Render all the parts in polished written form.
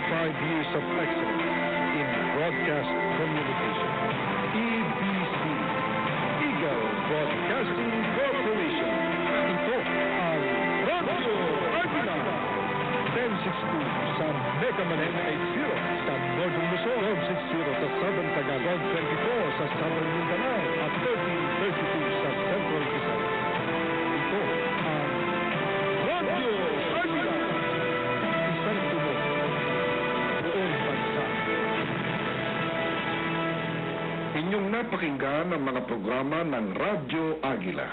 years of excellence in broadcast communication. EBC, Eagle Broadcasting Corporation. Ito ang Radio Agila. 1062 sa Mega Manila 80 sa Northern Luzon, 1260 sa Southern Tagalog, 24 sa Southern Mindanao at 1332 sa Central Quezon. Ito ang Radio Agila. Isang tunog, buong bansa. Inyong napakinggan ang mga programa ng Radyo Agila.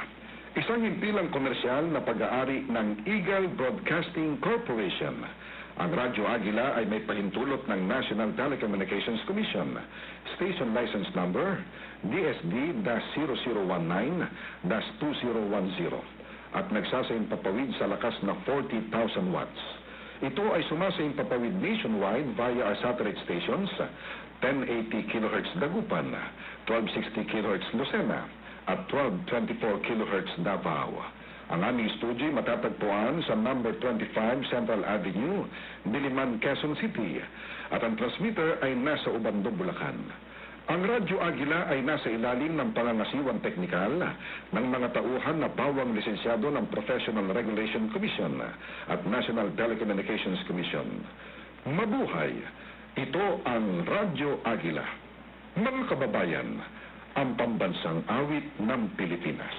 Isang himpilang komersyal na pag-aari ng Eagle Broadcasting Corporation. Ang Radyo Agila ay may pahintulot ng National Telecommunications Commission. Station License Number DSD-0019-2010 at nagsasaimpapawid sa lakas na 40,000 watts. Ito ay sumasaimpapawid nationwide via our satellite stations 1080 kHz Dagupan, 1260 kHz Lucena, at 1224 kHz Davao. Ang aming studio matatagpuan sa number 25 Central Avenue, Diliman, Quezon City. At ang transmitter ay nasa Ubando, Bulacan. Ang Radyo Agila ay nasa ilalim ng pangangasiwang teknikal ng mga tauhan na pawang lisensyado ng Professional Regulation Commission at National Telecommunications Commission. Mabuhay! Ito ang Radyo Agila. Mga kababayan, ang pambansang awit ng Pilipinas.